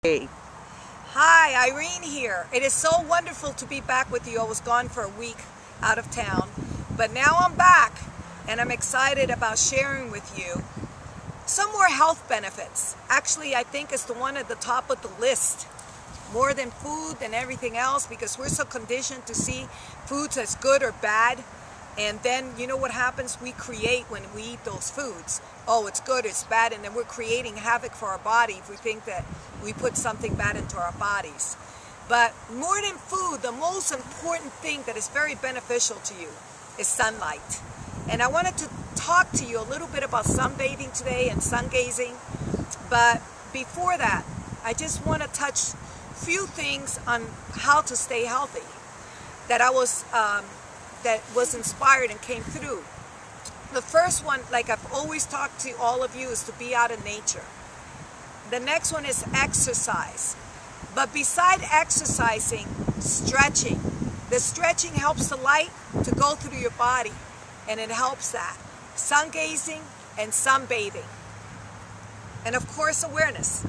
Hi, Irene here. It is so wonderful to be back with you. I was gone for a week out of town, but now I'm back and I'm excited about sharing with you some more health benefits. Actually, I think it's the one at the top of the list, more than food and everything else, because we're so conditioned to see foods as good or bad. And then, you know what happens? We create when we eat those foods. Oh, it's good, it's bad, and then we're creating havoc for our body if we think that we put something bad into our bodies. But more than food, the most important thing that is very beneficial to you is sunlight. And I wanted to talk to you a little bit about sunbathing today and sun gazing. But before that, I just want to touch a few things on how to stay healthy that was inspired and came through. The first one, like I've always talked to all of you, is to be out in nature. The next one is exercise. But beside exercising, stretching. The stretching helps the light to go through your body, and it helps that. Sun gazing and sunbathing. And of course, awareness.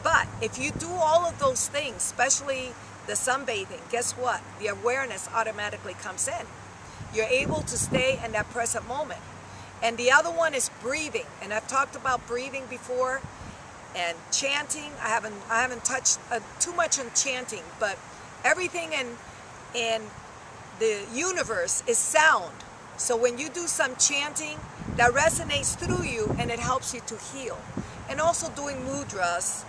But if you do all of those things, especially the sunbathing, guess what? The awareness automatically comes in. You're able to stay in that present moment. And the other one is breathing. And I've talked about breathing before and chanting. I haven't touched too much on chanting, but everything in the universe is sound. So when you do some chanting, that resonates through you and it helps you to heal. And also doing mudras,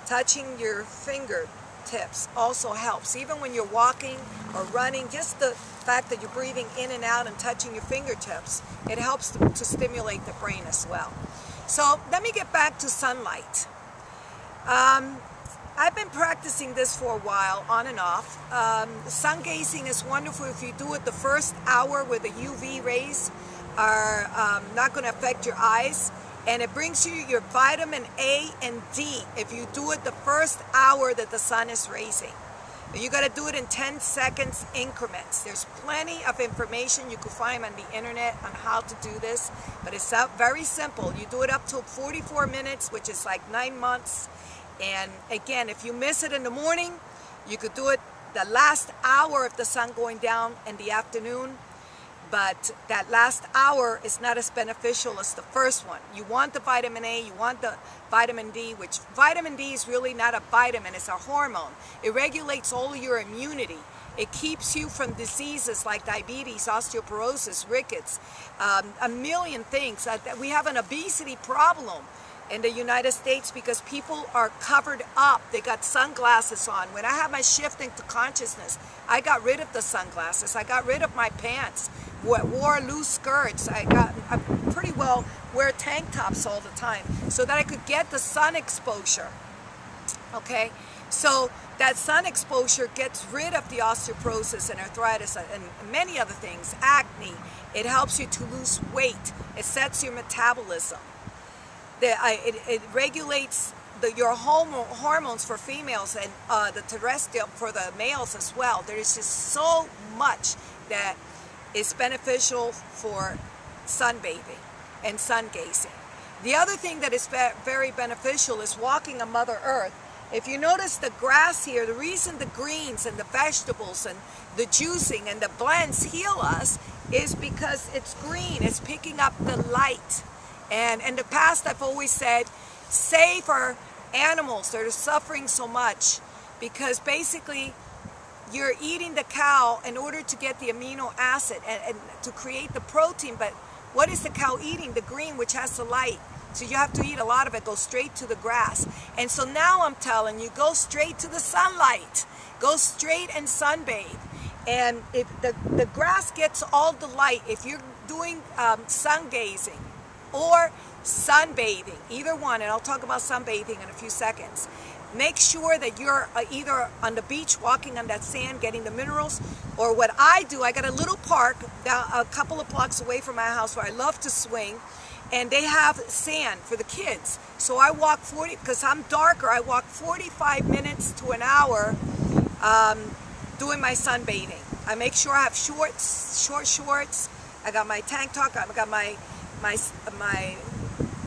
touching your fingertips also helps. Even when you're walking or running, just the fact that you're breathing in and out and touching your fingertips, it helps to stimulate the brain as well. So let me get back to sunlight. I've been practicing this for a while, on and off. Sun gazing is wonderful if you do it the first hour where the UV rays are not going to affect your eyes. And it brings you your vitamin A and D if you do it the first hour that the sun is raising. You got to do it in 10 seconds increments. There's plenty of information you can find on the internet on how to do this, but it's very simple. You do it up to 44 minutes, which is like 9 months. And again, if you miss it in the morning, you could do it the last hour of the sun going down in the afternoon. But that last hour is not as beneficial as the first one. You want the vitamin A, you want the vitamin D, which vitamin D is really not a vitamin, it's a hormone. It regulates all of your immunity. It keeps you from diseases like diabetes, osteoporosis, rickets, a million things. We have an obesity problem in the United States because people are covered up. They got sunglasses on. When I had my shift into consciousness, I got rid of the sunglasses. I got rid of my pants. Wore loose skirts. I pretty well wear tank tops all the time so that I could get the sun exposure. Okay, so that sun exposure gets rid of the osteoporosis and arthritis and many other things, acne. It helps you to lose weight. It sets your metabolism. It regulates your hormones for females and the terrestrial for the males as well. There is just so much that is beneficial for sunbathing and sun gazing. The other thing that is very beneficial is walking on Mother Earth. If you notice the grass here, the reason the greens and the vegetables and the juicing and the blends heal us is because it's green, it's picking up the light. And in the past, I've always said, save our animals that are suffering so much, because basically you're eating the cow in order to get the amino acid and to create the protein. But what is the cow eating? The green, which has the light. So you have to eat a lot of it, go straight to the grass. And so now I'm telling you, go straight to the sunlight. Go straight and sunbathe. And if the grass gets all the light, if you're doing sun gazing or sunbathing, either one, and I'll talk about sunbathing in a few seconds, make sure that you're either on the beach walking on that sand getting the minerals, or what I do, I got a little park down a couple of blocks away from my house where I love to swing, and they have sand for the kids. So I walk because I'm darker, I walk 45 minutes to an hour doing my sunbathing. I make sure I have short shorts, I got my tank top, I got my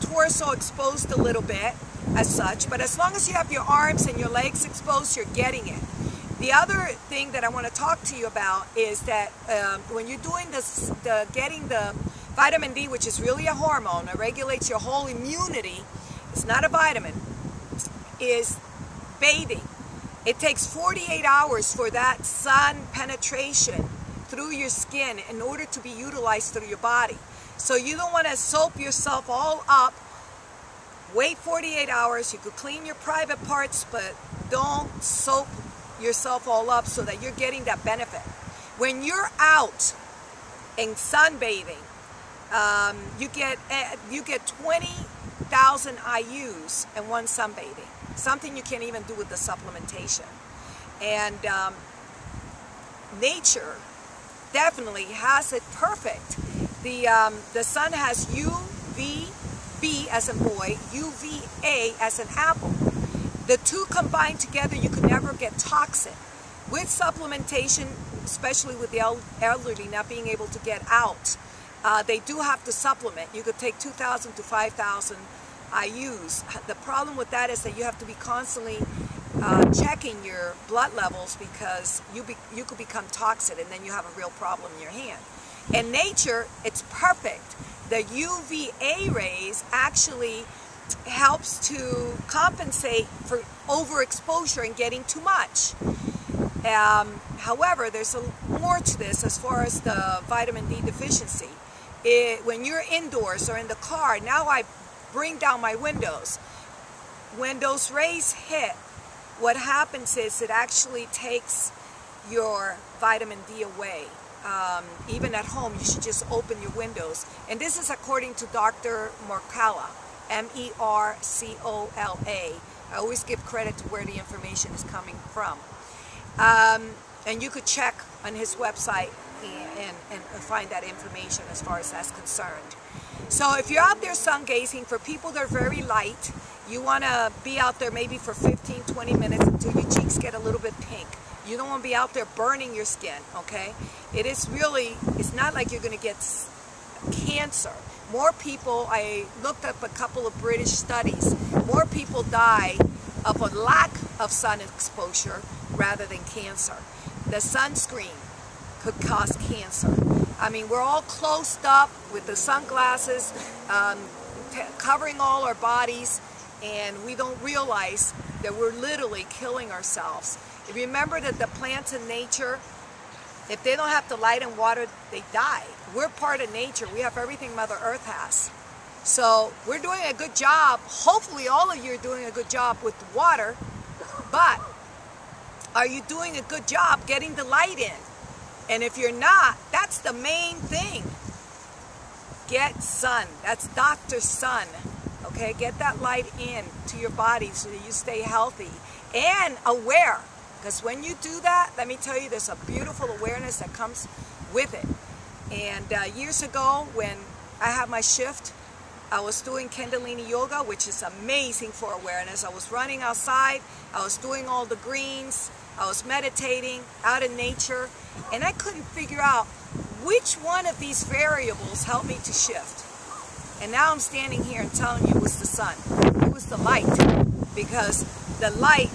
torso exposed a little bit, as such, but as long as you have your arms and your legs exposed, you're getting it. The other thing that I want to talk to you about is that when you're doing this, getting the vitamin D, which is really a hormone, it regulates your whole immunity, it's not a vitamin, is bathing. It takes 48 hours for that sun penetration through your skin in order to be utilized through your body. So you don't want to soap yourself all up. Wait 48 hours. You could clean your private parts, but don't soap yourself all up so that you're getting that benefit. When you're out and sunbathing, you get 20,000 IUs in one sunbathing. Something you can't even do with the supplementation. And nature definitely has it perfect. The sun has UVB as in boy, UVA as an apple. The two combined together, you could never get toxic. With supplementation, especially with the elderly not being able to get out, they do have to supplement. You could take 2,000 to 5,000 IUs. The problem with that is that you have to be constantly checking your blood levels, because you could become toxic and then you have a real problem in your hand. In nature, it's perfect. The UVA rays actually helps to compensate for overexposure and getting too much. However, there's more to this as far as the vitamin D deficiency. When you're indoors or in the car, now I bring down my windows. When those rays hit, what happens is it actually takes your vitamin D away. Even at home, you should just open your windows. And this is according to Dr. Mercola, M-E-R-C-O-L-A. I always give credit to where the information is coming from. And you could check on his website and find that information as far as that's concerned. So if you're out there sun gazing, for people that are very light, you want to be out there maybe for 15-20 minutes until your cheeks get a little bit pink. You don't want to be out there burning your skin, okay? It's not like you're going to get cancer. More people, I looked up a couple of British studies, more people die of a lack of sun exposure rather than cancer. The sunscreen could cause cancer. I mean, we're all closed up with the sunglasses, covering all our bodies, and we don't realize that we're literally killing ourselves. Remember that the plants in nature, if they don't have the light and water, they die. We're part of nature. We have everything Mother Earth has. So we're doing a good job. Hopefully all of you are doing a good job with the water, but are you doing a good job getting the light in? And if you're not, that's the main thing. Get sun. That's Dr. Sun. Okay, get that light in to your body so that you stay healthy and aware. Because when you do that, let me tell you, there's a beautiful awareness that comes with it. And years ago, when I had my shift, I was doing Kundalini Yoga, which is amazing for awareness. I was running outside, I was doing all the greens, I was meditating out in nature, and I couldn't figure out which one of these variables helped me to shift. And now I'm standing here and telling you it was the sun. It was the light, because the light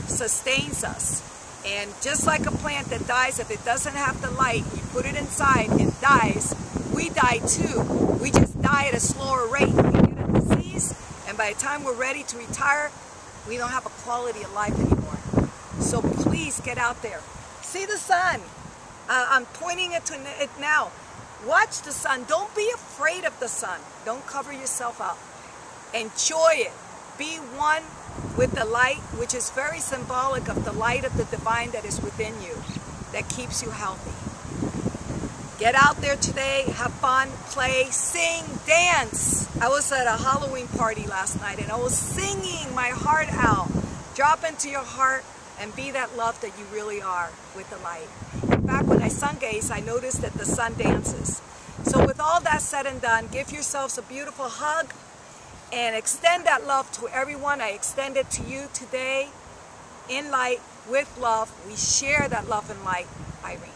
sustains us. And just like a plant that dies, if it doesn't have the light, you put it inside, it dies. We die too. We just die at a slower rate. We get a disease, and by the time we're ready to retire, we don't have a quality of life anymore. So please get out there. See the sun. I'm pointing it to it now. Watch the sun. Don't be afraid of the sun. Don't cover yourself up. Enjoy it. Be one with the light, which is very symbolic of the light of the divine that is within you, that keeps you healthy. Get out there today, have fun, play, sing, dance. I was at a Halloween party last night and I was singing my heart out. Drop into your heart and be that love that you really are with the light. In fact, when I sun gaze, I noticed that the sun dances. So with all that said and done, give yourselves a beautiful hug and extend that love to everyone. I extend it to you today in light, with love. We share that love and light, Irene.